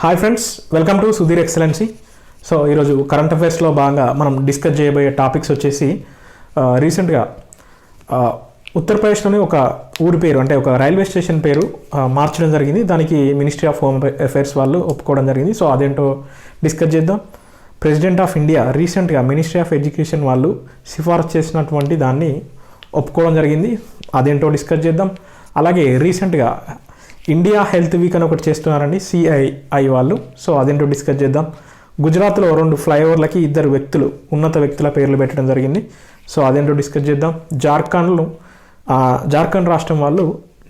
Hi friends, welcome to Sudheer excellency. So ఈరోజు current అఫైర్స్లో భాగంగా మనం డిస్కస్ చేయబోయే టాపిక్స్ వచ్చేసి రీసెంట్గా ఉత్తరప్రదేశ్లోని ఒక ఊరి పేరు అంటే ఒక రైల్వే స్టేషన్ పేరు మార్చడం జరిగింది. దానికి మినిస్ట్రీ ఆఫ్ హోమ్ అఫైర్స్ వాళ్ళు ఒప్పుకోవడం జరిగింది. సో అదేంటో డిస్కస్ చేద్దాం. ప్రెసిడెంట్ ఆఫ్ ఇండియా రీసెంట్గా మినిస్ట్రీ ఆఫ్ ఎడ్యుకేషన్ వాళ్ళు సిఫారసు చేసినటువంటి దాన్ని ఒప్పుకోవడం జరిగింది. అదేంటో డిస్కస్ చేద్దాం. అలాగే రీసెంట్గా ఇండియా హెల్త్ వీక్ అని ఒకటి చేస్తున్నారండి సిఐఐ వాళ్ళు. సో అదేంటో డిస్కస్ చేద్దాం. గుజరాత్లో 2 ఫ్లైఓవర్లకి 2 వ్యక్తులు ఉన్నత వ్యక్తుల పేర్లు పెట్టడం జరిగింది. సో అదేంటో డిస్కస్ చేద్దాం. జార్ఖండ్ రాష్ట్రం వాళ్ళు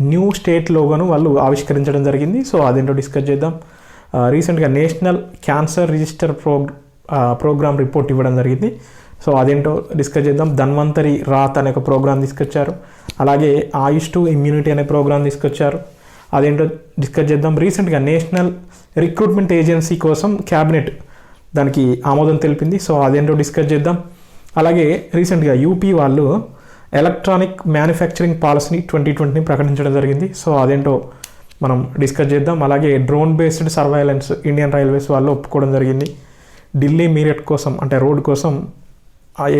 న్యూ స్టేట్ లోగోను వాళ్ళు ఆవిష్కరించడం జరిగింది. సో అదేంటో డిస్కస్ చేద్దాం. రీసెంట్గా national cancer register programme report ఇవ్వడం జరిగింది. సో అదేంటో డిస్కస్ చేద్దాం. ధన్వంతరి రాత్ అనే ఒక ప్రోగ్రామ్ తీసుకొచ్చారు. అలాగే ఆయుష్ టు ఇమ్యూనిటీ అనే ప్రోగ్రామ్ తీసుకొచ్చారు. అదేంటో డిస్కస్ చేద్దాం. రీసెంట్గా నేషనల్ రిక్రూట్మెంట్ ఏజెన్సీ కోసం క్యాబినెట్ దానికి ఆమోదం తెలిపింది. సో అదేంటో డిస్కస్ చేద్దాం. అలాగే రీసెంట్గా యూపీ వాళ్ళు ఎలక్ట్రానిక్ మ్యానుఫ్యాక్చరింగ్ పాలసీని 2020 ప్రకటించడం జరిగింది. సో అదేంటో మనం డిస్కస్ చేద్దాం. అలాగే drone based surveillance Indian railways వాళ్ళు ఒప్పుకోవడం జరిగింది. ఢిల్లీ మీరట్ కోసం అంటే రోడ్ కోసం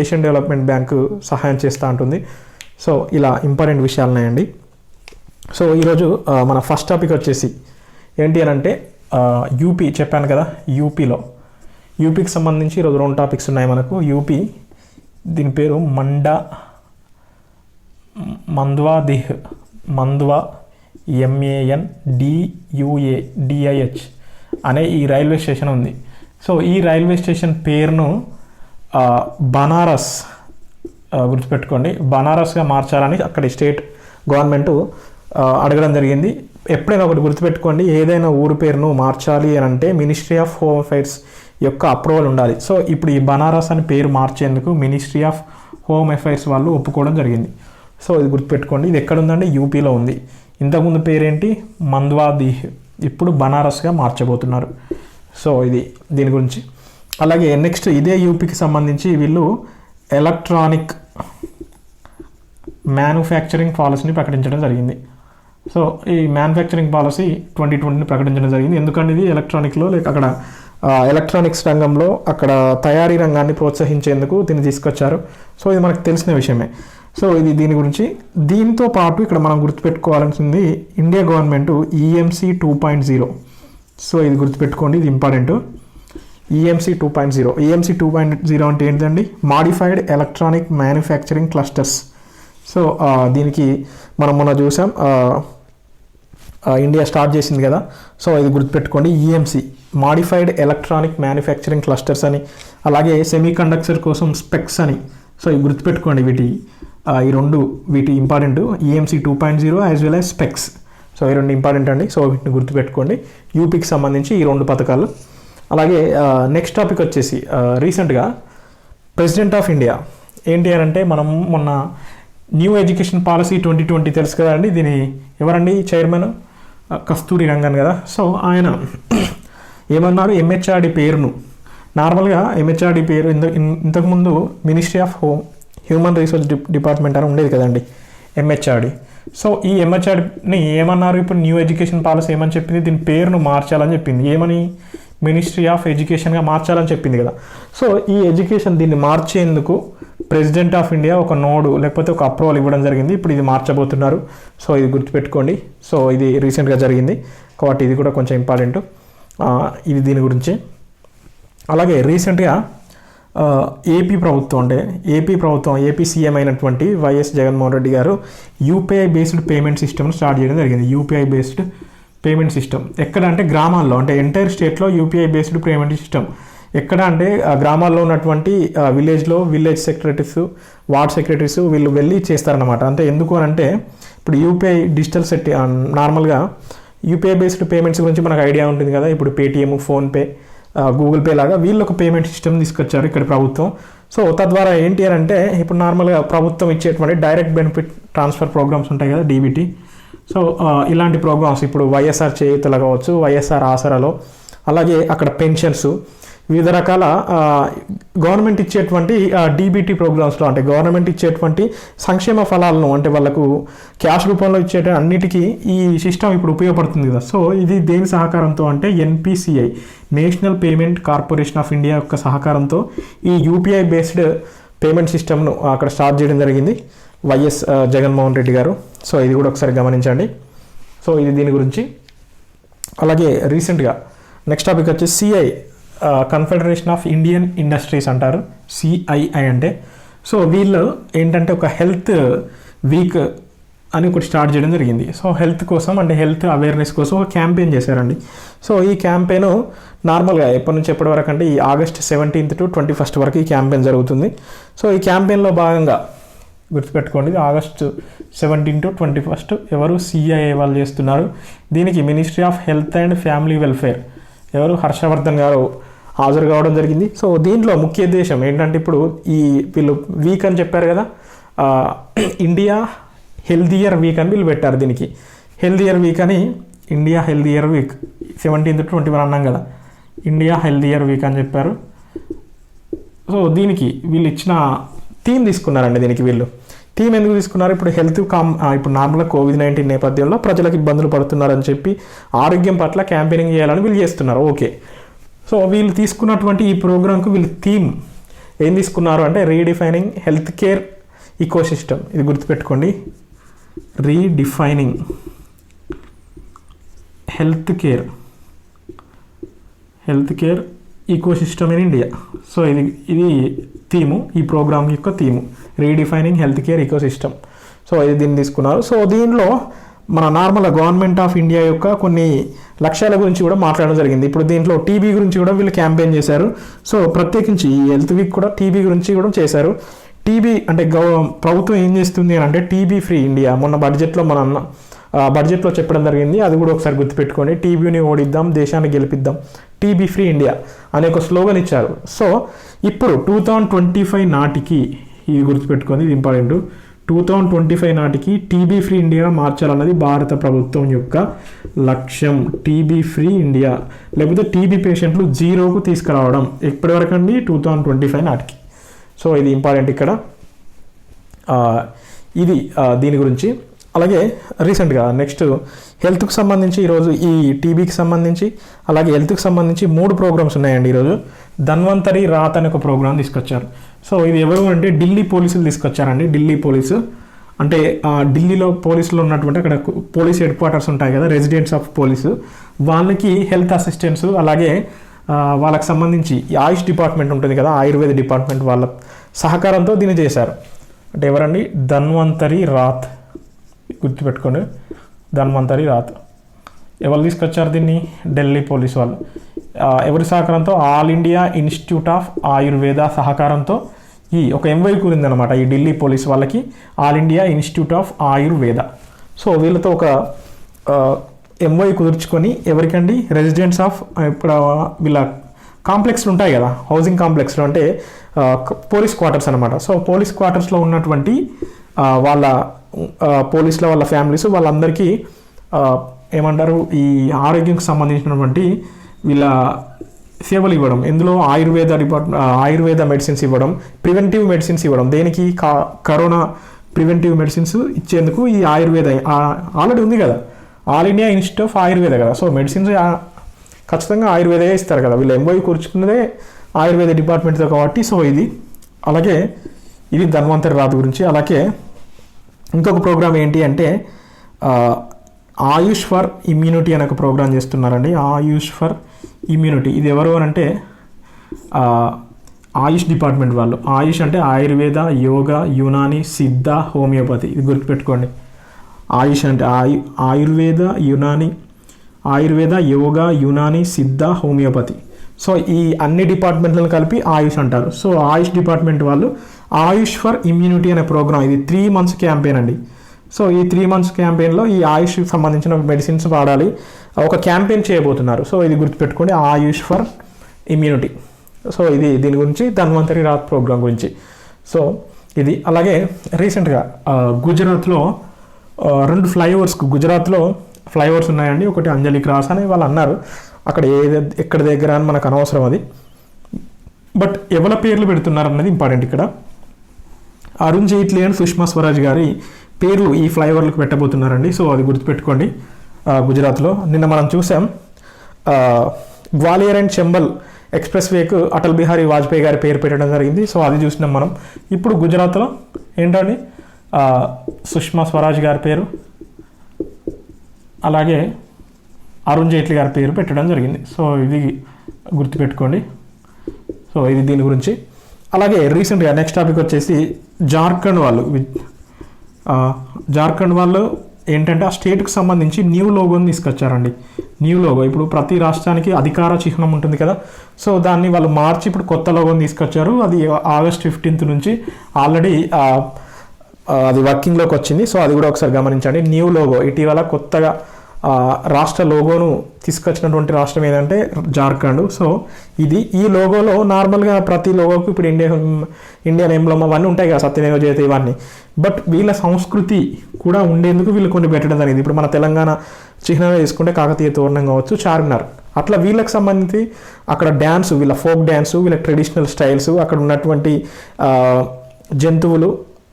ఏషియన్ డెవలప్మెంట్ బ్యాంకు సహాయం చేస్తూ ఉంటుంది. సో ఇలా ఇంపార్టెంట్ విషయాలు ఉన్నాయండి. సో ఈరోజు మన ఫస్ట్ టాపిక్ వచ్చేసి ఏంటి అని అంటే యూపీ చెప్పాను కదా. యూపీకి సంబంధించి ఈరోజు 2 టాపిక్స్ ఉన్నాయి మనకు. యూపీ దీని పేరు మంద్వా MANDUA అనే ఈ రైల్వే స్టేషన్ ఉంది. సో ఈ రైల్వే స్టేషన్ పేరును బనారస్ గుర్తుపెట్టుకోండి, బనారస్గా మార్చాలని అక్కడి స్టేట్ గవర్నమెంటు అడగడం జరిగింది. ఎప్పుడైనా ఒకటి గుర్తుపెట్టుకోండి, ఏదైనా ఊరు పేరును మార్చాలి అని అంటే మినిస్ట్రీ ఆఫ్ హోమ్ అఫైర్స్ యొక్క అప్రూవల్ ఉండాలి. సో ఇప్పుడు ఈ బనారస్ అని పేరు మార్చేందుకు మినిస్ట్రీ ఆఫ్ హోమ్ అఫైర్స్ వాళ్ళు ఒప్పుకోవడం జరిగింది. సో ఇది గుర్తుపెట్టుకోండి. ఇది ఎక్కడ ఉందంటే యూపీలో ఉంది. ఇంతకుముందు పేరేంటి మంద్వాదీహ్, ఇప్పుడు బనారస్గా మార్చబోతున్నారు. సో ఇది దీని గురించి. అలాగే నెక్స్ట్ ఇదే యూపీకి సంబంధించి వీళ్ళు ఎలక్ట్రానిక్ మ్యానుఫ్యాక్చరింగ్ పాలసీని ప్రకటించడం జరిగింది. సో ఈ మ్యానుఫ్యాక్చరింగ్ పాలసీ 2020 ప్రకటించడం జరిగింది. ఎందుకంటే ఇది ఎలక్ట్రానిక్లో అక్కడ ఎలక్ట్రానిక్స్ రంగంలో అక్కడ తయారీ రంగాన్ని ప్రోత్సహించేందుకు దీన్ని తీసుకొచ్చారు. సో ఇది మనకు తెలిసిన విషయమే. సో ఇది దీని గురించి. దీంతో పాటు ఇక్కడ మనం గుర్తుపెట్టుకోవాల్సింది ఇండియా గవర్నమెంట్ EMC 2.0. సో ఇది గుర్తుపెట్టుకోండి, ఇది ఇంపార్టెంట్. EMC 2.0 అంటే ఏంటండి? Modified electronic manufacturing clusters. So దీనికి మనం మొన్న చూసాం, ఇండియా స్టార్ట్ చేసింది కదా. సో ఇది గుర్తుపెట్టుకోండి, EMC modified electronic manufacturing clusters అని, అలాగే సెమీ కండక్టర్ కోసం స్పెక్స్ అని. సో ఇవి గుర్తుపెట్టుకోండి. ఈ 2 important. EMC 2.0 as well as specs. So ఈ 2 ఇంపార్టెంట్ అండి. సో వీటిని గుర్తుపెట్టుకోండి, యూపీకి సంబంధించి ఈ 2 పథకాలు. అలాగే నెక్స్ట్ టాపిక్ వచ్చేసి రీసెంట్గా ప్రెసిడెంట్ ఆఫ్ ఇండియా ఏంటి అని అంటే, మనం మొన్న న్యూ ఎడ్యుకేషన్ పాలసీ 2020 తెలుసు కదా అండి. దీని ఎవరండి చైర్మన్? కస్తూరి రంగన్ కదా. సో ఆయన ఏమన్నారు, MHRD పేరును నార్మల్గా MHRD పేరు ఇంతకుముందు ministry of human resource department అని ఉండేది కదండి, MHRD. సో ఈ MHRDని ఏమన్నారు, ఇప్పుడు న్యూ ఎడ్యుకేషన్ పాలసీ ఏమని చెప్పింది, దీని పేరును మార్చాలని చెప్పింది. ఏమని? మినిస్ట్రీ ఆఫ్ ఎడ్యుకేషన్గా మార్చాలని చెప్పింది కదా. సో ఈ ఎడ్యుకేషన్ దీన్ని మార్చేందుకు ప్రెసిడెంట్ ఆఫ్ ఇండియా ఒక నోడు లేకపోతే ఒక అప్రూవల్ ఇవ్వడం జరిగింది. ఇప్పుడు ఇది మార్చబోతున్నారు. సో ఇది గుర్తుపెట్టుకోండి. సో ఇది రీసెంట్గా జరిగింది కాబట్టి ఇది కూడా కొంచెం ఇంపార్టెంట్. ఇది దీని గురించి. అలాగే రీసెంట్గా ఏపీ ప్రభుత్వం ఏపీ సీఎం అయినటువంటి వైఎస్ జగన్మోహన్ రెడ్డి గారు UPI బేస్డ్ పేమెంట్ సిస్టమ్ను స్టార్ట్ చేయడం జరిగింది. UPI బేస్డ్ పేమెంట్ సిస్టమ్ ఎక్కడ అంటే గ్రామాల్లో, అంటే ఎంటైర్ స్టేట్లో UPI బేస్డ్ పేమెంట్ సిస్టమ్ ఎక్కడ అంటే గ్రామాల్లో ఉన్నటువంటి విలేజ్ సెక్రటరీస్, వార్డ్ సెక్రటరీస్ వీళ్ళు వెళ్ళి చేస్తారన్నమాట. అంటే ఎందుకు అని అంటే ఇప్పుడు UPI డిజిటల్ నార్మల్గా UPI బేస్డ్ పేమెంట్స్ గురించి మనకు ఐడియా ఉంటుంది కదా. ఇప్పుడు పేటిఎం, ఫోన్పే, గూగుల్ పే లాగా వీళ్ళు ఒక పేమెంట్ సిస్టమ్ తీసుకొచ్చారు ఇక్కడ ప్రభుత్వం. సో తద్వారా ఏంటి అని అంటే ఇప్పుడు నార్మల్గా ప్రభుత్వం ఇచ్చేటువంటి డైరెక్ట్ బెనిఫిట్ ట్రాన్స్ఫర్ ప్రోగ్రామ్స్ ఉంటాయి కదా, DBT. సో ఇలాంటి ప్రోగ్రామ్స్ ఇప్పుడు వైఎస్ఆర్ చేయూతలో కావచ్చు, వైఎస్ఆర్ ఆసరాలో, అలాగే అక్కడ పెన్షన్స్, వివిధ రకాల గవర్నమెంట్ ఇచ్చేటువంటి డీబీటీ ప్రోగ్రామ్స్లో, అంటే గవర్నమెంట్ ఇచ్చేటువంటి సంక్షేమ ఫలాలను, అంటే వాళ్ళకు క్యాష్ రూపంలో ఇచ్చే అన్నిటికీ ఈ సిస్టమ్ ఇప్పుడు ఉపయోగపడుతుంది కదా. సో ఇది దేని సహకారంతో అంటే NPCI, national payment corporation of India యొక్క సహకారంతో ఈ యూపీఐ బేస్డ్ పేమెంట్ సిస్టమ్ను అక్కడ స్టార్ట్ చేయడం జరిగింది వైఎస్ జగన్మోహన్ రెడ్డి గారు. సో ఇది కూడా ఒకసారి గమనించండి. సో ఇది దీని గురించి. అలాగే రీసెంట్గా నెక్స్ట్ టాపిక్ వచ్చి CI, confederation of Indian industries అంటారు, సిఐఐ అంటే. సో వీళ్ళు ఏంటంటే ఒక హెల్త్ వీక్ అని ఒకటి స్టార్ట్ చేయడం జరిగింది. సో హెల్త్ కోసం, అంటే హెల్త్ అవేర్నెస్ కోసం ఒక క్యాంపెయిన్ చేశారండి. సో ఈ క్యాంపెయిన్ నార్మల్గా ఎప్పటి నుంచి ఎప్పటి వరకు అంటే ఈ ఆగస్ట్ 17th to 21st వరకు ఈ క్యాంపెయిన్ జరుగుతుంది. సో ఈ క్యాంపెయిన్లో భాగంగా గుర్తుపెట్టుకోండి, ఆగస్ట్ 17 to 21 ఎవరు సిఐఐ వాళ్ళు చేస్తున్నారు. దీనికి ministry of health and family welfare ఎవరు హర్షవర్ధన్ గారు హాజరు కావడం జరిగింది. సో దీంట్లో ముఖ్య ఉద్దేశం ఏంటంటే, ఇప్పుడు ఈ వీళ్ళు వీక్ అని చెప్పారు కదా, ఇండియా హెల్దియర్ వీక్ అని వీళ్ళు పెట్టారు. దీనికి హెల్దియర్ వీక్ అని, ఇండియా హెల్దియర్ వీక్ 17 to 21 అన్నాం కదా, ఇండియా హెల్దియర్ వీక్ అని చెప్పారు. సో దీనికి వీళ్ళు ఇచ్చిన థీమ్ తీసుకున్నారండి. దీనికి వీళ్ళు థీమ్ ఎందుకు తీసుకున్నారు, ఇప్పుడు ఇప్పుడు నార్మల్గా కోవిడ్-19 నేపథ్యంలో ప్రజలకు ఇబ్బందులు పడుతున్నారని చెప్పి ఆరోగ్యం పట్ల క్యాంపెయినింగ్ చేయాలని వీళ్ళు చేస్తున్నారు. ఓకే, సో వీళ్ళు తీసుకున్నటువంటి ఈ ప్రోగ్రాంకు వీళ్ళు థీమ్ ఏం తీసుకున్నారు అంటే రీడిఫైనింగ్ హెల్త్ కేర్ ఈకోసిస్టమ్. ఇది గుర్తుపెట్టుకోండి, redefining health care ecosystem in India. So ఇది థీము, ఈ ప్రోగ్రామ్ యొక్క theme redefining health care ecosystem. So ఇది దీన్ని తీసుకున్నారు. సో దీనిలో మన నార్మల్ గవర్నమెంట్ ఆఫ్ ఇండియా యొక్క కొన్ని లక్ష్యాల గురించి కూడా మాట్లాడడం జరిగింది. ఇప్పుడు దీంట్లో టీబీ గురించి కూడా వీళ్ళు క్యాంపెయిన్ చేశారు. సో ప్రత్యేకించి ఈ హెల్త్ వీక్ కూడా టీబీ గురించి కూడా చేశారు. టీబీ అంటే ప్రభుత్వం ఏం చేస్తుంది అని అంటే టీబీ ఫ్రీ ఇండియా, మొన్న బడ్జెట్లో చెప్పడం జరిగింది. అది కూడా ఒకసారి గుర్తుపెట్టుకోండి, టీబీని ఓడిద్దాం, దేశాన్ని గెలిపిద్దాం, టీబీ ఫ్రీ ఇండియా అనే ఒక స్లోగన్ ఇచ్చారు. సో ఇప్పుడు 2025 నాటికి, ఇది గుర్తుపెట్టుకోండి, ఇది ఇంపార్టెంట్, 2025 నాటికి టీబీ ఫ్రీ ఇండియాగా మార్చాలన్నది భారత ప్రభుత్వం యొక్క లక్ష్యం. టీబీ ఫ్రీ ఇండియా, లేకపోతే టీబీ పేషెంట్లు జీరోకు తీసుకురావడం. ఎప్పటి వరకు అండి, 2025 నాటికి. సో ఇది ఇంపార్టెంట్ ఇక్కడ, ఇది దీని గురించి. అలాగే రీసెంట్గా నెక్స్ట్ హెల్త్కి సంబంధించి ఈరోజు ఈ టీబీకి సంబంధించి, అలాగే హెల్త్కి సంబంధించి 3 ప్రోగ్రామ్స్ ఉన్నాయండి ఈరోజు. ధన్వంతరి రాత్ అనే ఒక ప్రోగ్రామ్ తీసుకొచ్చారు. సో ఇది ఎవరు అంటే ఢిల్లీ పోలీసులు తీసుకొచ్చారండి. ఢిల్లీ పోలీసు అంటే ఢిల్లీలో పోలీసులు ఉన్నటువంటి అక్కడ పోలీస్ హెడ్ క్వార్టర్స్ ఉంటాయి కదా, రెసిడెంట్స్ ఆఫ్ పోలీసు, వాళ్ళకి హెల్త్ అసిస్టెంట్స్, అలాగే వాళ్ళకి సంబంధించి ఆయుష్ డిపార్ట్మెంట్ ఉంటుంది కదా, ఆయుర్వేద డిపార్ట్మెంట్ వాళ్ళ సహకారంతో దీన్ని చేశారు. అంటే ఎవరండి, ధన్వంతరి రాత్, గుర్తుపెట్టుకోండి, ధన్వంతరి రాత్. ఎవరు తీసుకొచ్చారు దీన్ని, ఢిల్లీ పోలీస్ వాళ్ళు. ఎవరి సహకారంతో, all India institute of Ayurveda సహకారంతో ఈ ఒక ఎంవై కూరిందనమాట ఈ ఢిల్లీ పోలీస్ వాళ్ళకి, all India institute of Ayurveda. So వీళ్ళతో ఒక ఎంవై కుదుర్చుకొని ఎవరికండి, రెసిడెంట్స్ ఆఫ్, ఇప్పుడు వీళ్ళ కాంప్లెక్స్లు ఉంటాయి కదా, హౌసింగ్ కాంప్లెక్స్లో, అంటే పోలీస్ క్వార్టర్స్ అనమాట. సో పోలీస్ క్వార్టర్స్లో ఉన్నటువంటి వాళ్ళ పోలీసుల వాళ్ళ ఫ్యామిలీస్ వాళ్ళందరికీ ఏమంటారు, ఈ ఆరోగ్యంకి సంబంధించినటువంటి వీళ్ళ సేవలు ఇవ్వడం. ఇందులో ఆయుర్వేద మెడిసిన్స్ ఇవ్వడం, ప్రివెంటివ్ మెడిసిన్స్ ఇవ్వడం. దేనికి, కరోనా ప్రివెంటివ్ మెడిసిన్స్ ఇచ్చేందుకు ఈ ఆయుర్వేద ఆల్రెడీ ఉంది కదా, all India institute of Ayurveda కదా. సో మెడిసిన్స్ ఖచ్చితంగా ఆయుర్వేదే ఇస్తారు కదా, వీళ్ళు ఎంఓయూ కూర్చుకున్నదే ఆయుర్వేద డిపార్ట్మెంట్తో కాబట్టి. సో ఇది అలాగే ఇది ధన్వంతరి రాత్ గురించి. అలాగే ఇంకొక ప్రోగ్రామ్ ఏంటి అంటే ఆయుష్ ఫర్ ఇమ్యూనిటీ అనే ఒక ప్రోగ్రామ్ చేస్తున్నారండి. ఆయుష్ ఫర్ ఇమ్యూనిటీ, ఇది ఎవరు అని అంటే ఆయుష్ డిపార్ట్మెంట్ వాళ్ళు. ఆయుష్ అంటే ఆయుర్వేద, యోగా, యునాని, సిద్ధ, హోమియోపతి. ఇది గుర్తుపెట్టుకోండి. ఆయుష్ అంటే ఆయుర్వేద, యోగా, యునాని, సిద్ధ, హోమియోపతి. సో ఈ అన్ని డిపార్ట్మెంట్లను కలిపి ఆయుష్ అంటారు. సో ఆయుష్ డిపార్ట్మెంట్ వాళ్ళు ఆయుష్ ఫర్ ఇమ్యూనిటీ అనే ప్రోగ్రామ్, ఇది 3 months క్యాంపెయిన్ అండి. సో ఈ 3 months క్యాంపెయిన్లో ఈ ఆయుష్కి సంబంధించిన మెడిసిన్స్ వాడాలి, ఒక క్యాంపెయిన్ చేయబోతున్నారు. సో ఇది గుర్తుపెట్టుకోండి, ఆయుష్ ఫర్ ఇమ్యూనిటీ. సో ఇది దీని గురించి, ధన్వంతరి రాత్ ప్రోగ్రామ్ గురించి. సో ఇది అలాగే రీసెంట్గా గుజరాత్లో 2 ఫ్లైఓవర్స్, గుజరాత్లో ఫ్లైఓవర్స్ ఉన్నాయండి. ఒకటి అంజలి క్రాస్ అని వాళ్ళు అన్నారు, అక్కడ ఎక్కడ దగ్గర అని మనకు అనవసరం అది. బట్ ఎవరి పేర్లు పెడుతున్నారు అన్నది ఇంపార్టెంట్ ఇక్కడ. అరుణ్ జైట్లీ అండ్ సుష్మా స్వరాజ్ గారి పేర్లు ఈ ఫ్లైఓవర్లకు పెట్టబోతున్నారండి. సో అది గుర్తుపెట్టుకోండి. గుజరాత్లో నిన్న మనం చూసాం గ్వాలియర్ అండ్ చంబల్ ఎక్స్ప్రెస్ వేకు అటల్ బిహారీ వాజ్పేయి గారి పేరు పెట్టడం జరిగింది. సో అది చూసినాం మనం. ఇప్పుడు గుజరాత్లో ఏంటండి సుష్మా స్వరాజ్ గారి పేరు అలాగే అరుణ్ జైట్లీ గారి పేరు పెట్టడం జరిగింది. సో ఇది గుర్తుపెట్టుకోండి. సో ఇది దీని గురించి. అలాగే రీసెంట్గా నెక్స్ట్ టాపిక్ వచ్చేసి జార్ఖండ్ వాళ్ళు ఏంటంటే ఆ స్టేట్కి సంబంధించి న్యూ లోగోని తీసుకొచ్చారండి. న్యూ లోగో ఇప్పుడు ప్రతి రాష్ట్రానికి అధికార చిహ్నం ఉంటుంది కదా. సో దాన్ని వాళ్ళు మార్చి ఇప్పుడు కొత్త లోగోని తీసుకొచ్చారు. అది ఆగస్ట్ 15 నుంచి ఆల్రెడీ అది వర్కింగ్లోకి వచ్చింది. సో అది కూడా ఒకసారి గమనించండి. న్యూ లోగో ఇటీవల కొత్తగా రాష్ట్ర లోగోను తీసుకొచ్చినటువంటి రాష్ట్రం ఏదంటే జార్ఖండ్. సో ఈ లోగోలో నార్మల్గా ప్రతి లోగోకు ఇప్పుడు ఇండియన్ ఎంబ్లమ్ అవన్నీ ఉంటాయి కదా, సత్యమేవ జయతే ఇవన్నీ. బట్ వీళ్ళ సంస్కృతి కూడా ఉండేందుకు వీళ్ళు కొన్ని పెట్టడం జరిగింది. ఇప్పుడు మన తెలంగాణ చిహ్నంగా తీసుకుంటే కాకతీయ తోరణం కావచ్చు, చార్మినార్. అట్లా వీళ్ళకి సంబంధించి అక్కడ డ్యాన్స్, వీళ్ళ ఫోక్ డ్యాన్స్, వీళ్ళ ట్రెడిషనల్ స్టైల్స్, అక్కడ ఉన్నటువంటి జంతువులు,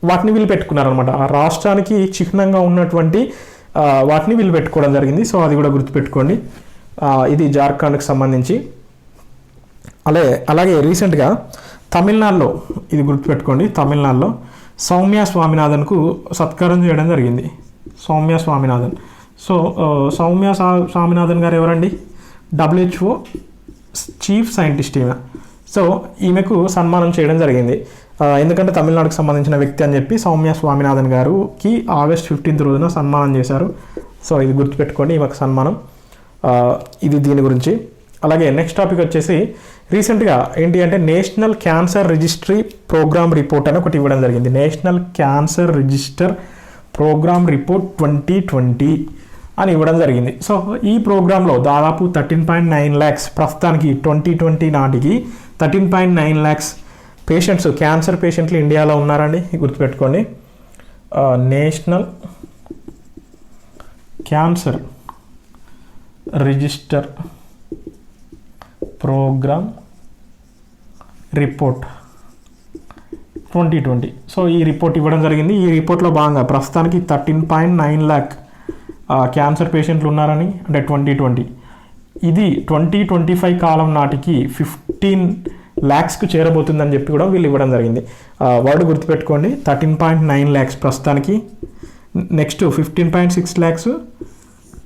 వాటిని వీళ్ళు పెట్టుకున్నారనమాట. ఆ రాష్ట్రానికి చిహ్నంగా ఉన్నటువంటి వాటిని వీళ్ళు పెట్టుకోవడం జరిగింది. సో అది కూడా గుర్తుపెట్టుకోండి. ఇది జార్ఖండ్కి సంబంధించి. అలాగే రీసెంట్గా తమిళనాడులో ఇది గుర్తుపెట్టుకోండి. తమిళనాడులో సౌమ్య స్వామినాథన్కు సత్కారం చేయడం జరిగింది. సౌమ్య స్వామినాథన్. సో సౌమ్య స్వామినాథన్ గారు ఎవరండి? WHO చీఫ్ సైంటిస్ట్ ఈమె. సో ఈమెకు సన్మానం చేయడం జరిగింది. ఎందుకంటే తమిళనాడుకు సంబంధించిన వ్యక్తి అని చెప్పి సౌమ్య స్వామినాథన్ గారికి ఆగస్ట్ 15 రోజున సన్మానం చేశారు. సో ఇది గుర్తుపెట్టుకోండి, ఈమెకు సన్మానం. ఇది దీని గురించి. అలాగే నెక్స్ట్ టాపిక్ వచ్చేసి రీసెంట్గా ఏంటి అంటే national cancer registry programme report అని ఒకటి ఇవ్వడం జరిగింది. National cancer register programme report 2020 అని ఇవ్వడం జరిగింది. సో ఈ ప్రోగ్రాంలో దాదాపు 13.9 lakhs ప్రస్తుతానికి 2020 నాటికి 13.9 lakhs పేషెంట్స్, క్యాన్సర్ పేషెంట్లు ఇండియాలో ఉన్నారండి. గుర్తుపెట్టుకోండి. National cancer register programme report 2020. సో ఈ రిపోర్ట్ ఇవ్వడం జరిగింది. ఈ రిపోర్ట్లో భాగంగా ప్రస్తుతానికి 13.9 lakh క్యాన్సర్ పేషెంట్లు ఉన్నారని, అంటే 2020. ఇది 2025 కాలం నాటికి 15 lakhsకు చేరబోతుందని చెప్పి కూడా వీళ్ళు ఇవ్వడం జరిగింది. వర్డ్ గుర్తుపెట్టుకోండి. 13.9 lakhs ప్రస్తుతానికి. నెక్స్ట్ 15.6 lakhs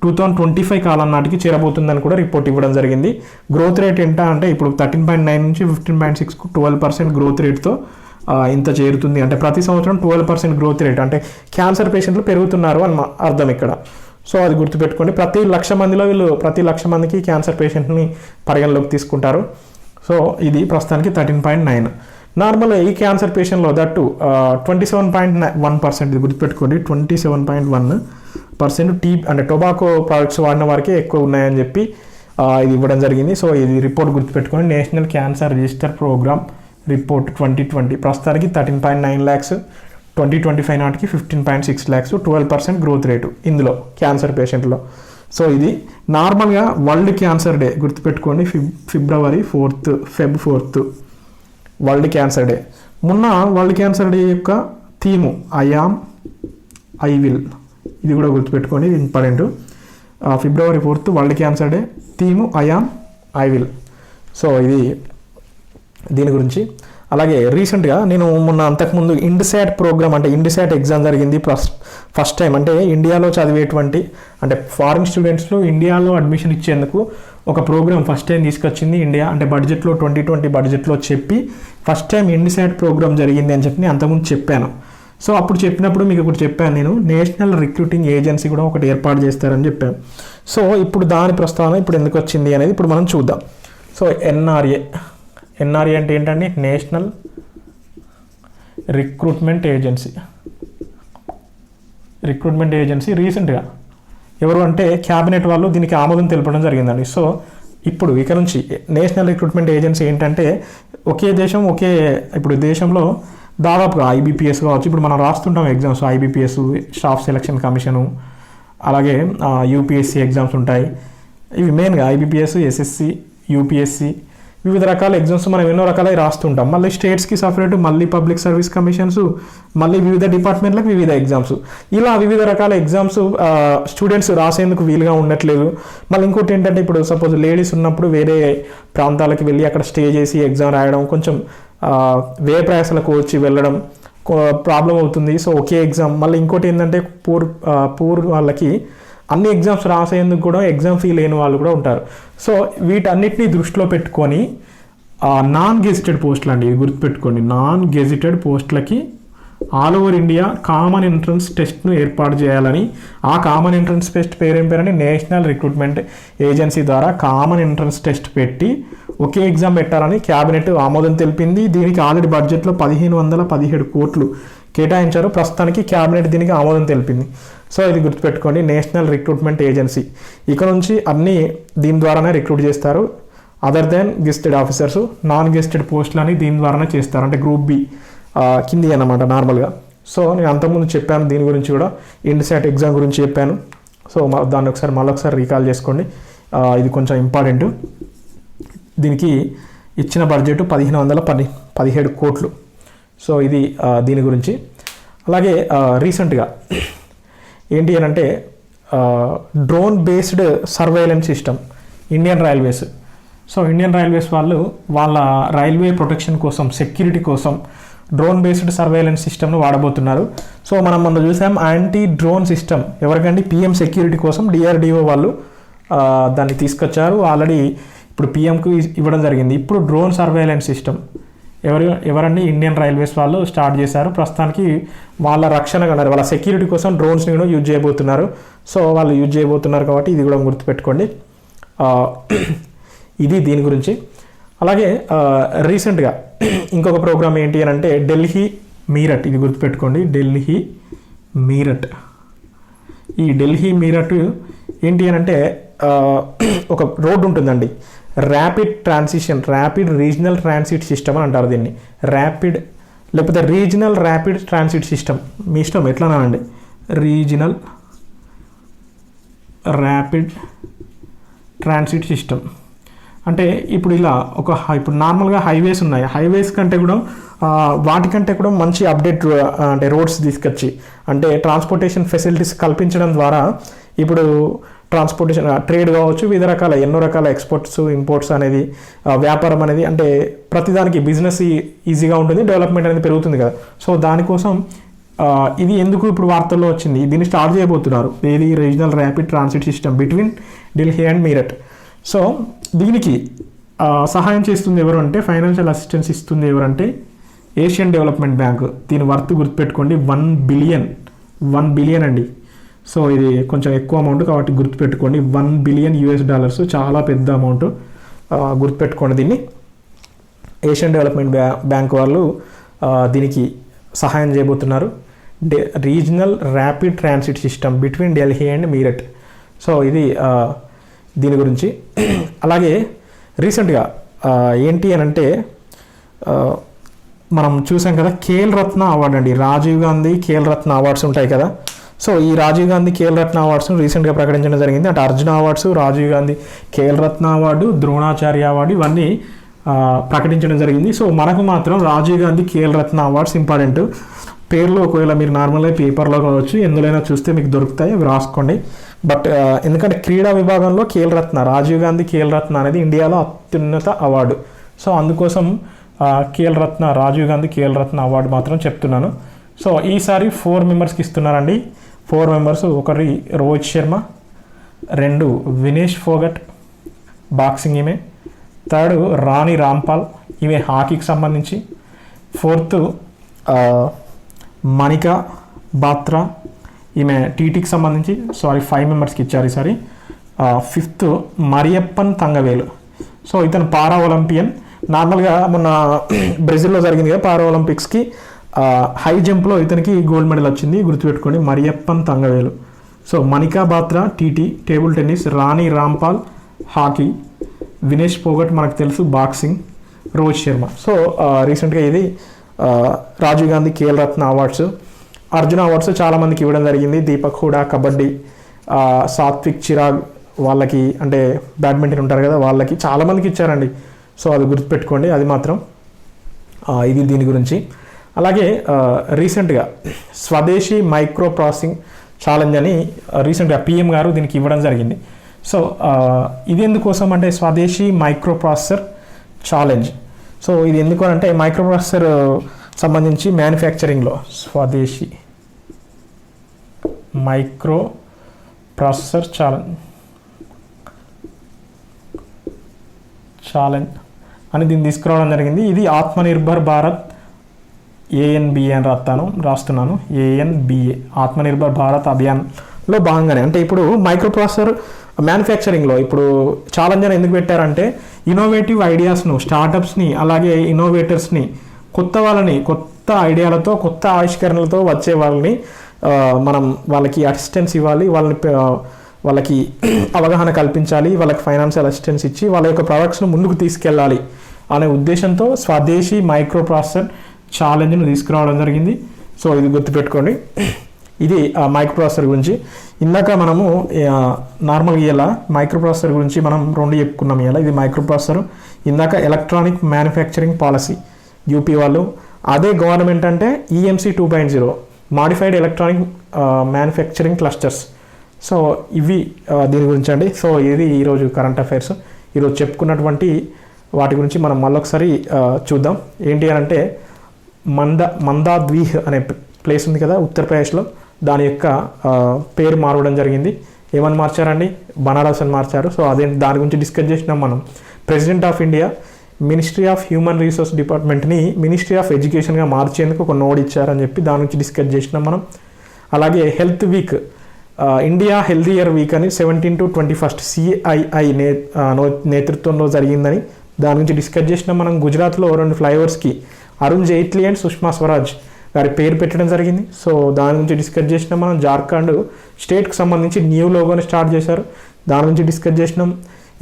2025 కాలం నాటికి చేరబోతుందని కూడా రిపోర్ట్ ఇవ్వడం జరిగింది. గ్రోత్ రేట్ ఎంత అంటే ఇప్పుడు 13.9 నుంచి 15.6కు 12% గ్రోత్ రేట్తో ఇంత చేరుతుంది. అంటే ప్రతి సంవత్సరం 12% గ్రోత్ రేట్, అంటే క్యాన్సర్ పేషెంట్లు పెరుగుతున్నారు అని అర్థం ఇక్కడ. సో అది గుర్తుపెట్టుకోండి. ప్రతి 1,00,000 మందిలో వీళ్ళు ప్రతి 1,00,000 మందికి క్యాన్సర్ పేషెంట్ని పరిగణలోకి తీసుకుంటారు. సో ఇది ప్రస్తుతానికి 13.9. నార్మల్గా ఈ క్యాన్సర్ పేషెంట్లో దట్టు 27.1%, ఇది గుర్తుపెట్టుకోండి. 27.1% అంటే టొబాకో ప్రొడక్ట్స్ వాడిన వారికి ఎక్కువ ఉన్నాయని చెప్పి ఇది ఇవ్వడం జరిగింది. సో ఇది రిపోర్ట్ గుర్తుపెట్టుకోండి. National cancer register programme report 2020 ప్రస్తుతానికి 13.9 lakhs, 2025 నాటికి 15.6 lakhs, 12% గ్రోత్ రేటు ఇందులో క్యాన్సర్ పేషెంట్లో. సో ఇది నార్మల్గా వరల్డ్ క్యాన్సర్ డే గుర్తుపెట్టుకోండి. February 4th world cancer day. మొన్న వరల్డ్ క్యాన్సర్ డే యొక్క థీము ఐ విల్, ఇది కూడా గుర్తుపెట్టుకోండి, ఇది important. February 4th world cancer day, theme I will. So ఇది దీని గురించి. అలాగే రీసెంట్గా నేను మొన్న అంతకుముందు ఇండిసాట్ ప్రోగ్రామ్, అంటే ఇండిసాట్ ఎగ్జామ్ జరిగింది ఫస్ట్ టైం. అంటే ఇండియాలో చదివేటువంటి, అంటే ఫారిన్ స్టూడెంట్స్లో ఇండియాలో అడ్మిషన్ ఇచ్చేందుకు ఒక ప్రోగ్రామ్ ఫస్ట్ టైం తీసుకొచ్చింది ఇండియా. అంటే బడ్జెట్లో 2020 బడ్జెట్లో చెప్పి ఫస్ట్ టైం ఇండిసాట్ ప్రోగ్రామ్ జరిగింది అని చెప్పి నేను అంతకుముందు చెప్పాను. సో అప్పుడు చెప్పినప్పుడు మీకు ఒకటి చెప్పాను నేను, నేషనల్ రిక్రూటింగ్ ఏజెన్సీ కూడా ఒకటి ఏర్పాటు చేస్తారని చెప్పాను. సో ఇప్పుడు దాని ప్రస్తావన ఇప్పుడు ఎందుకు వచ్చింది అనేది ఇప్పుడు మనం చూద్దాం. సో ఎన్ఆర్ఏ అంటే ఏంటండి? నేషనల్ రిక్రూట్మెంట్ ఏజెన్సీ రీసెంట్గా ఎవరు అంటే క్యాబినెట్ వాళ్ళు దీనికి ఆమోదం తెలపడం జరిగిందండి. సో ఇప్పుడు ఇక నుంచి నేషనల్ రిక్రూట్మెంట్ ఏజెన్సీ ఏంటంటే ఒకే దేశం ఇప్పుడు దేశంలో దాదాపుగా IBPS కావచ్చు, ఇప్పుడు మనం రాస్తుంటాం exams, IBPS, staff selection commission, అలాగే UPSC ఎగ్జామ్స్ ఉంటాయి. ఇవి మెయిన్గా IBPS, SSC, UPSC, వివిధ రకాల ఎగ్జామ్స్ మనం ఎన్నో రకాలవి రాస్తుంటాం. మళ్ళీ స్టేట్స్కి సపరేట్, మళ్ళీ పబ్లిక్ సర్వీస్ కమిషన్స్, మళ్ళీ వివిధ డిపార్ట్మెంట్లకు వివిధ ఎగ్జామ్స్, ఇలా వివిధ రకాల ఎగ్జామ్స్ స్టూడెంట్స్ రాసేందుకు వీలుగా ఉండట్లేదు. మళ్ళీ ఇంకోటి ఏంటంటే ఇప్పుడు సపోజ్ లేడీస్ ఉన్నప్పుడు వేరే ప్రాంతాలకు వెళ్ళి అక్కడ స్టే చేసి ఎగ్జామ్ రాయడం, కొంచెం వ్యయ ప్రయాసాలకు వచ్చి వెళ్ళడం ప్రాబ్లం అవుతుంది. సో ఒకే ఎగ్జామ్. మళ్ళీ ఇంకోటి ఏంటంటే పూర్ వాళ్ళకి అన్ని ఎగ్జామ్స్ రాసేందుకు కూడా ఎగ్జామ్ ఫీ లేని వాళ్ళు కూడా ఉంటారు. సో వీటన్నిటిని దృష్టిలో పెట్టుకొని నాన్ గెజిటెడ్ పోస్టులు అండి, ఇది గుర్తుపెట్టుకోండి, నాన్ గెజిటెడ్ పోస్టులకి all over India common entrance టెస్ట్ను ఏర్పాటు చేయాలని, ఆ కామన్ ఎంట్రన్స్ టెస్ట్ పేరేం పేరండి, నేషనల్ రిక్రూట్మెంట్ ఏజెన్సీ ద్వారా కామన్ ఎంట్రన్స్ టెస్ట్ పెట్టి ఒకే ఎగ్జామ్ పెట్టాలని క్యాబినెట్ ఆమోదం తెలిపింది. దీనికి ఆల్రెడీ బడ్జెట్లో 1517 కోట్లు కేటాయించారు. ప్రస్తుతానికి క్యాబినెట్ దీనికి ఆమోదం తెలిపింది. సో ఇది గుర్తుపెట్టుకోండి, నేషనల్ రిక్రూట్మెంట్ ఏజెన్సీ. ఇక నుంచి అన్నీ దీని ద్వారానే రిక్రూట్ చేస్తారు. Other than gazetted officers, non gazetted పోస్టులని దీని ద్వారానే చేస్తారు. అంటే గ్రూప్ బి కింది అన్నమాట నార్మల్గా. సో నేను అంతకుముందు చెప్పాను దీని గురించి కూడా, ఇండిసాట్ ఎగ్జామ్ గురించి చెప్పాను. సో దాన్ని మళ్ళొకసారి రీకాల్ చేసుకోండి, ఇది కొంచెం ఇంపార్టెంట్. దీనికి ఇచ్చిన బడ్జెట్ 1517 కోట్లు. సో ఇది దీని గురించి. అలాగే రీసెంట్గా ఏంటి అని అంటే drone based surveillance system Indian railways. So Indian railways వాళ్ళు వాళ్ళ రైల్వే ప్రొటెక్షన్ కోసం, సెక్యూరిటీ కోసం డ్రోన్ బేస్డ్ సర్వేలెన్స్ సిస్టమ్ను వాడబోతున్నారు. సో మనం మొన్న చూసాం యాంటీ డ్రోన్ సిస్టమ్ ఎవరికండి, పిఎం సెక్యూరిటీ కోసం డిఆర్డిఓ వాళ్ళు దాన్ని తీసుకొచ్చారు. ఆల్రెడీ ఇప్పుడు పిఎంకు ఇవ్వడం జరిగింది. ఇప్పుడు డ్రోన్ సర్వేలెన్స్ సిస్టమ్ ఎవరండి, ఇండియన్ రైల్వేస్ వాళ్ళు స్టార్ట్ చేశారు. ప్రస్తుతానికి వాళ్ళ రక్షణ కన్నారు, వాళ్ళ సెక్యూరిటీ కోసం డ్రోన్స్ని కూడా యూజ్ చేయబోతున్నారు. సో వాళ్ళు యూజ్ చేయబోతున్నారు కాబట్టి ఇది కూడా గుర్తుపెట్టుకోండి. ఇది దీని గురించి. అలాగే రీసెంట్గా ఇంకొక ప్రోగ్రామ్ ఏంటి అని అంటే ఢిల్లీ మీరట్, ఇది గుర్తుపెట్టుకోండి, ఢిల్లీ మీరట్. ఈ ఢిల్లీ మీరట్ ఏంటి అని అంటే ఒక రోడ్డు ఉంటుందండి, ర్యాపిడ్ రీజనల్ ట్రాన్సిట్ సిస్టమ్ అని అంటారు దీన్ని. ర్యాపిడ్ లేకపోతే రీజనల్ ర్యాపిడ్ ట్రాన్సిట్ సిస్టమ్, మీ ఇష్టం ఎట్లనా అండి. రీజనల్ ర్యాపిడ్ ట్రాన్సిట్ సిస్టమ్ అంటే ఇప్పుడు ఇలా ఇప్పుడు నార్మల్గా హైవేస్ ఉన్నాయి, హైవేస్ కంటే కూడా వాటికంటే కూడా మంచి అప్డేట్ అంటే రోడ్స్ తీసుకొచ్చి అంటే ట్రాన్స్పోర్టేషన్ ఫెసిలిటీస్ కల్పించడం ద్వారా ఇప్పుడు ట్రాన్స్పోర్టేషన్ ట్రేడ్ కావచ్చు, వివిధ రకాల ఎన్నో రకాల ఎక్స్పోర్ట్స్ ఇంపోర్ట్స్ అనేది, వ్యాపారం అనేది, అంటే ప్రతిదానికి బిజినెస్ ఈజీగా ఉంటుంది, డెవలప్మెంట్ అనేది పెరుగుతుంది కదా. సో దానికోసం ఇది ఎందుకు ఇప్పుడు వార్తల్లో వచ్చింది, దీన్ని స్టార్ట్ చేయబోతున్నారు. ఏది, regional rapid transit system between Delhi and Meerut. So దీనికి సహాయం చేస్తుంది ఎవరు అంటే, ఫైనాన్షియల్ అసిస్టెన్స్ ఇస్తుంది ఎవరంటే ఏషియన్ డెవలప్మెంట్ బ్యాంక్. దీని వర్త్ గుర్తుపెట్టుకోండి, 1 బిలియన్ అండి. సో ఇది కొంచెం ఎక్కువ అమౌంట్ కాబట్టి గుర్తుపెట్టుకోండి, $1 బిలియన్, చాలా పెద్ద అమౌంట్, గుర్తుపెట్టుకోండి దీన్ని. ఏషియన్ డెవలప్మెంట్ బ్యాంక్ వాళ్ళు దీనికి సహాయం చేయబోతున్నారు. Regional rapid transit system between Delhi and Meerut. So ఇది దీని గురించి. అలాగే రీసెంట్గా ఏంటి అని అంటే మనం చూసాం కదా, ఖేల్ రత్న అవార్డు అండి, రాజీవ్ గాంధీ ఖేల్ రత్న అవార్డ్స్ ఉంటాయి కదా. సో ఈ రాజీవ్ గాంధీ ఖేల్ రత్న అవార్డ్స్ను రీసెంట్గా ప్రకటించడం జరిగింది. అంటే అర్జున అవార్డ్స్, రాజీవ్ గాంధీ ఖేల్ రత్న అవార్డు, ద్రోణాచార్య అవార్డు, ఇవన్నీ ప్రకటించడం జరిగింది. సో మనకు మాత్రం రాజీవ్ గాంధీ ఖేల్ రత్న అవార్డ్స్ ఇంపార్టెంట్. పేర్లు ఒకవేళ మీరు నార్మల్గా పేపర్లో కావచ్చు, ఎందులోనైనా చూస్తే మీకు దొరుకుతాయి, అవి రాసుకోండి. బట్ ఎందుకంటే క్రీడా విభాగంలో ఖేల్ రత్న, రాజీవ్ గాంధీ ఖేల్ రత్న అనేది ఇండియాలో అత్యున్నత అవార్డు. సో అందుకోసం రాజీవ్ గాంధీ ఖేల్ రత్న అవార్డు మాత్రం చెప్తున్నాను. సో ఈసారి 4 మెంబర్స్కి ఇస్తున్నారండి. 4 మెంబర్స్, ఒకటి రోహిత్ శర్మ, 2 వినేష్ ఫోగట్ బాక్సింగ్ ఈమె, 3 రాణి రాంపాల్ ఈమె హాకీకి సంబంధించి, 4th మణికా బాత్రా ఈమె టీటీకి సంబంధించి, 5 మెంబర్స్కి ఇచ్చారు ఈసారి. 5th మరియప్పన్ తంగవేలు. సో ఇతను పారా ఒలింపియన్. నార్మల్గా మొన్న బ్రెజిల్లో జరిగింది కదా పారా ఒలింపిక్స్కి, హై జంప్లో ఇతనికి గోల్డ్ మెడల్ వచ్చింది, గుర్తుపెట్టుకోండి, Mariyappan Thangavelu. So Manika Batra TT table tennis, Rani Rampal hockey, Vinesh Phogat మనకు తెలుసు బాక్సింగ్, రోహిత్ శర్మ. సో రీసెంట్గా ఇది రాజీవ్ గాంధీ ఖేల్ రత్న అవార్డ్స్. అర్జున అవార్డ్స్ చాలామందికి ఇవ్వడం జరిగింది. దీపక్ హూడా కబడ్డీ, సాత్విక్ చిరాగ్ వాళ్ళకి అంటే బ్యాడ్మింటన్ ఉంటారు కదా వాళ్ళకి చాలామందికి ఇచ్చారండి. సో అది గుర్తుపెట్టుకోండి, అది మాత్రం ఇది దీని గురించి. అలాగే రీసెంట్గా స్వదేశీ మైక్రో ప్రాసెసింగ్ ఛాలెంజ్ అని రీసెంట్గా పిఎం గారు దీనికి ఇవ్వడం జరిగింది. సో ఇది ఎందుకోసం అంటే స్వదేశీ మైక్రో ప్రాసెసర్ ఛాలెంజ్. సో ఇది ఎందుకు అంటే మైక్రో ప్రాసెసర్ సంబంధించి మ్యానుఫ్యాక్చరింగ్లో స్వదేశీ మైక్రో ప్రాసెసర్ ఛాలెంజ్ అని దీన్ని తీసుకురావడం జరిగింది. ఇది ఆత్మనిర్భర్ భారత్ ANBA అని రాస్తున్నాను ANBA ఆత్మనిర్భర్ భారత్ అభియాన్లో భాగంగానే. అంటే ఇప్పుడు మైక్రో ప్రాసెసర్ మ్యానుఫ్యాక్చరింగ్లో ఇప్పుడు ఛాలెంజ్ అని ఎందుకు పెట్టారంటే ఇన్నోవేటివ్ ఐడియాస్ను, స్టార్టప్స్ని, అలాగే ఇన్నోవేటర్స్ని, కొత్త వాళ్ళని, కొత్త ఐడియాలతో, కొత్త ఆవిష్కరణలతో వచ్చే వాళ్ళని మనం వాళ్ళకి అసిస్టెన్స్ ఇవ్వాలి, వాళ్ళకి అవగాహన కల్పించాలి, వాళ్ళకి ఫైనాన్షియల్ అసిస్టెన్స్ ఇచ్చి వాళ్ళ యొక్క ప్రొడక్ట్స్ను ముందుకు తీసుకెళ్ళాలి అనే ఉద్దేశంతో స్వదేశీ మైక్రో ప్రాసెసర్ ఛాలెంజ్ను తీసుకురావడం జరిగింది. సో ఇది గుర్తుపెట్టుకోండి. ఇది మైక్రో ప్రాసెసర్ గురించి. ఇందాక మనము నార్మల్గా ఇలా మైక్రో ప్రాసెసర్ గురించి మనం 2 చెప్పుకున్నాం. ఇలా ఇది మైక్రో ప్రాసెసర్. ఇందాక ఎలక్ట్రానిక్ మ్యానుఫ్యాక్చరింగ్ పాలసీ యూపీ వాళ్ళు, అదే గవర్నమెంట్ అంటే EMC 2.0 modified electronic manufacturing clusters. So ఇవి దీని గురించి అండి. సో ఇది ఈరోజు కరెంట్ అఫైర్స్. ఈరోజు చెప్పుకున్నటువంటి వాటి గురించి మనం మళ్ళొకసారి చూద్దాం. ఏంటి అని అంటే మందాద్వీహ్ అనే ప్లేస్ ఉంది కదా ఉత్తరప్రదేశ్లో, దాని యొక్క పేరు మారవడం జరిగింది. ఏమని మార్చారండి? బనారస్ అని మార్చారు. సో అదే దాని గురించి డిస్కస్ చేసినాం మనం. President of India ministry of human resource డిపార్ట్మెంట్ని మినిస్ట్రీ ఆఫ్ ఎడ్యుకేషన్గా మార్చేందుకు ఒక నోడ్ ఇచ్చారని చెప్పి దాని గురించి డిస్కస్ చేసినాం మనం. అలాగే health week, India health week అని 17 to 21 CII నేతృత్వంలో జరిగిందని దాని గురించి డిస్కస్ చేసినాం మనం. గుజరాత్లో 2 ఫ్లైఓవర్స్కి అరుణ్ జైట్లీ అండ్ సుష్మా స్వరాజ్ గారి పేరు పెట్టడం జరిగింది. సో దాని గురించి డిస్కస్ చేసినాం మనం. జార్ఖండ్ స్టేట్కి సంబంధించి న్యూ లోగోని స్టార్ట్ చేశారు, దాని గురించి డిస్కస్ చేసినాం.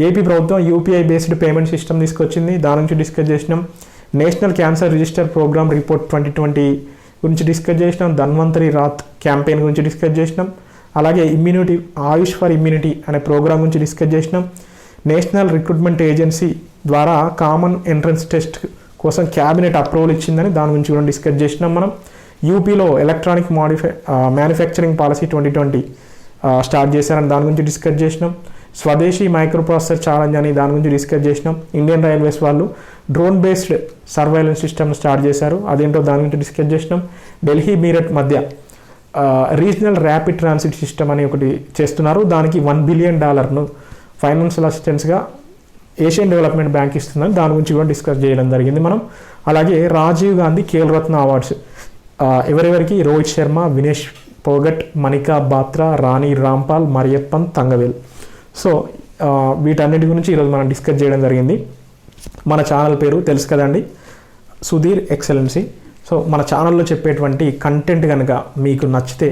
ఏపీ ప్రభుత్వం UPI బేస్డ్ పేమెంట్ సిస్టమ్ తీసుకొచ్చింది, దాని గురించి డిస్కస్ చేసినాం. National cancer register programme report 2020 గురించి డిస్కస్ చేసినాం. ధన్వంతరి రాత్ క్యాంపెయిన్ గురించి డిస్కస్ చేసినాం. అలాగే ఇమ్యూనిటీ, ఆయుష్ ఫర్ ఇమ్యూనిటీ అనే ప్రోగ్రామ్ గురించి డిస్కస్ చేసినాం. నేషనల్ రిక్రూట్మెంట్ ఏజెన్సీ ద్వారా కామన్ ఎంట్రన్స్ టెస్ట్ కోసం క్యాబినెట్ అప్రూవల్ ఇచ్చిందని దాని గురించి కూడా డిస్కస్ చేసినాం మనం. యూపీలో ఎలక్ట్రానిక్ మ్యానుఫ్యాక్చరింగ్ పాలసీ 2020 స్టార్ట్ చేశారని దాని గురించి డిస్కస్ చేసినాం. స్వదేశీ మైక్రో ప్రాసెసర్ ఛాలెంజ్ అని దాని గురించి డిస్కస్ చేసినాం. ఇండియన్ రైల్వేస్ వాళ్ళు drone based surveillance system start చేశారు, అదేంటో దాని గురించి డిస్కస్ చేసినాం. ఢిల్లీ మీరట్ మధ్య రీజనల్ ర్యాపిడ్ ట్రాన్సిట్ సిస్టమ్ అని ఒకటి చేస్తున్నారు, దానికి $1 billion ఫైనాన్షియల్ అసిస్టెన్స్గా ఏషియన్ డెవలప్మెంట్ బ్యాంక్ ఇస్తుందని దాని గురించి కూడా డిస్కస్ చేయడం జరిగింది మనం. అలాగే రాజీవ్ గాంధీ ఖేల్ రత్న అవార్డ్స్ ఎవరెవరికి? రోహిత్ శర్మ, వినేష్ పోగట్, మణికా బాత్రా, రాణి రాంపాల్, మరియప్పన్ తంగవేల్. సో వీటన్నిటి గురించి ఈరోజు మనం డిస్కస్ చేయడం జరిగింది. మన ఛానల్ పేరు తెలుసు కదండి, సుధీర్ ఎక్సలెన్సీ. సో మన ఛానల్లో చెప్పేటువంటి కంటెంట్ కనుక మీకు నచ్చితే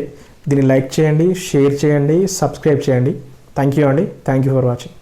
దీన్ని లైక్ చేయండి, షేర్ చేయండి, సబ్స్క్రైబ్ చేయండి. థ్యాంక్ యూ అండి. Thank you for watching.